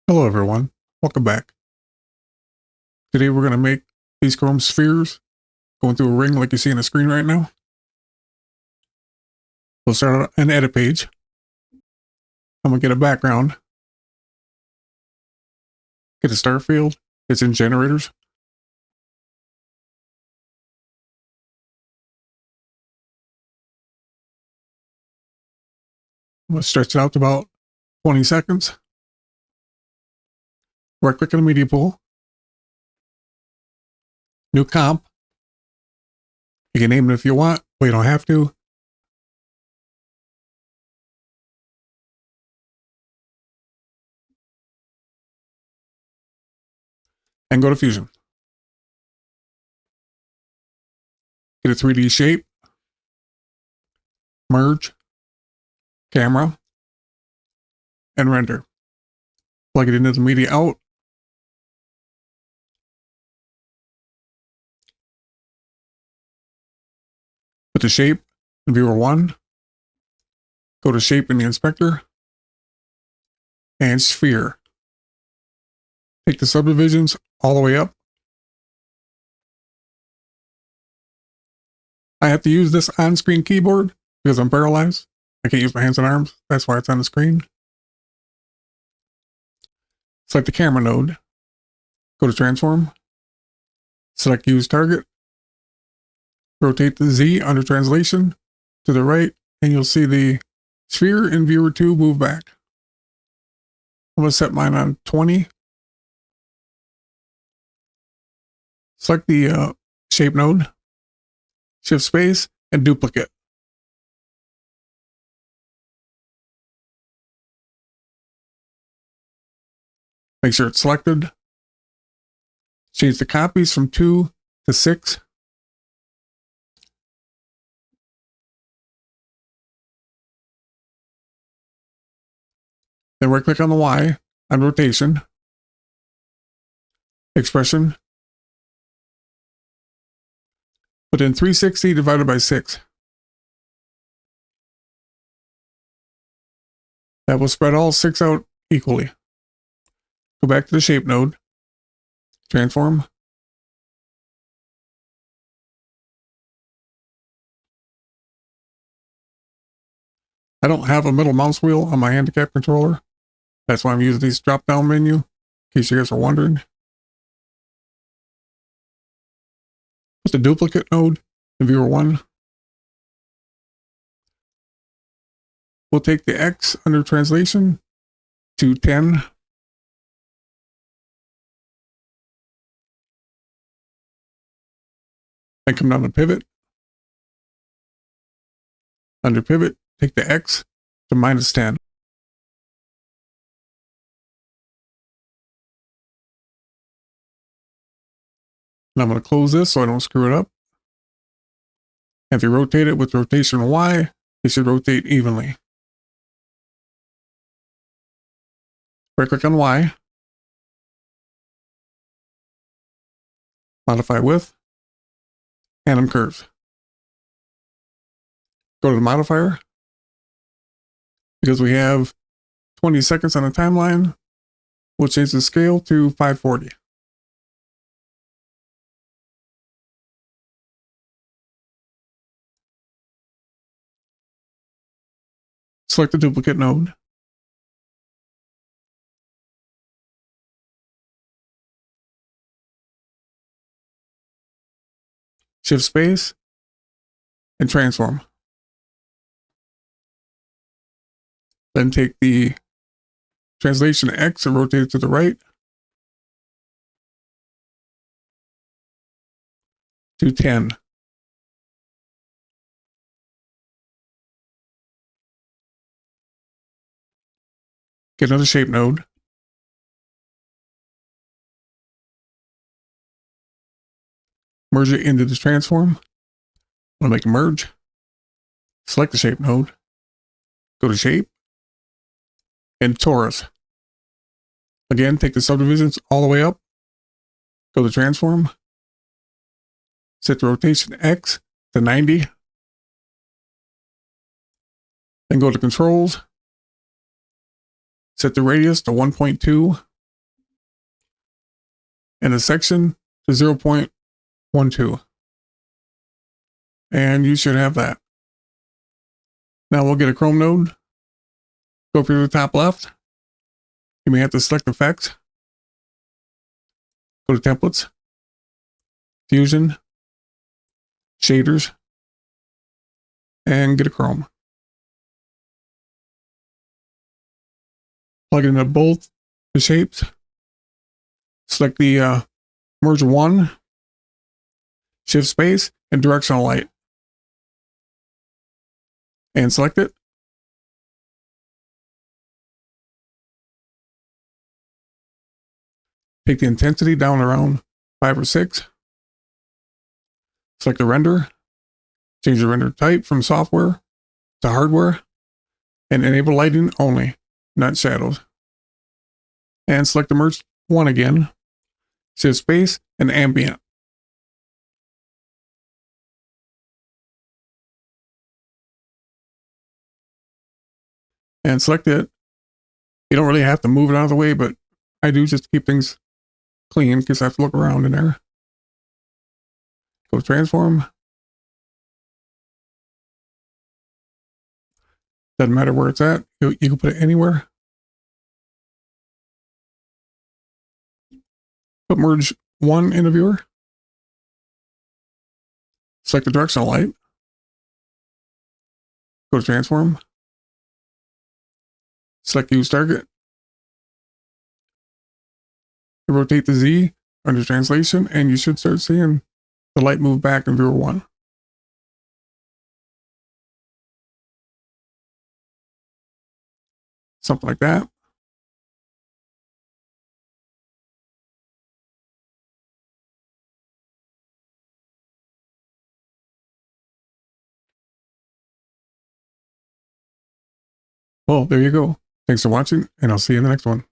Hello everyone, welcome back. Today we're going to make these chrome spheres going through a ring like you see on the screen right now. We'll start an edit page. I'm going to get a background. Get a start field. It's in generators. I'm going to stretch it out to about 20 seconds. Right click on the media pool. New comp. You can name it if you want, but you don't have to. And go to Fusion. Get a 3D shape. Merge. Camera. And render. Plug it into the media out. Put the shape in viewer 1. Go to shape in the inspector. And sphere. Take the subdivisions all the way up. I have to use this on-screen keyboard because I'm paralyzed. I can't use my hands and arms. That's why it's on the screen. Select the camera node. Go to transform. Select use target. Rotate the Z under translation to the right, and you'll see the sphere in viewer 2 move back. I'm going to set mine on 20. Select the shape node. Shift space and duplicate. Make sure it's selected. Change the copies from 2 to 6. Then right click on the Y on rotation. Expression. Put in 360 divided by 6. That will spread all 6 out equally. Go back to the shape node. Transform. I don't have a middle mouse wheel on my handicap controller. That's why I'm using these drop-down menu, in case you guys are wondering. Put the duplicate node in viewer 1. We'll take the X under translation to 10. Then come down to pivot. Under pivot, take the X to -10. And I'm going to close this so I don't screw it up. And if you rotate it with rotation Y, it should rotate evenly. Right click on Y. Modify width. Anim curves. Go to the modifier. Because we have 20 seconds on the timeline, we'll change the scale to 540. Select the duplicate node. Shift space and transform. Then take the translation X and rotate it to the right to 10. Get another shape node. Merge it into the transform. I'm going to make a merge. Select the shape node. Go to shape. And torus. Again, take the subdivisions all the way up. Go to transform. Set the rotation X to 90. Then go to controls. Set the radius to 1.2. and the section to 0.12. And you should have that. Now we'll get a Chrome node. Go up here to the top left. You may have to select effects. Go to templates, fusion, shaders, and get a Chrome. Plug it into both the shapes. Select the merge one, shift space, and directional light. And select it. Take the intensity down around 5 or 6. Select the render. Change the render type from software to hardware. And enable lighting only, not shadows. And select the merge one again. Shift space and ambient. And select it. You don't really have to move it out of the way, but I do just to keep things clean because I have to look around in there. Go transform. Doesn't matter where it's at. You can put it anywhere. Put merge one in the viewer. Select the directional light. Go to transform. Select use target. Rotate the Z under translation, and you should start seeing the light move back in viewer 1. Something like that. Well, there you go. Thanks for watching, and I'll see you in the next one.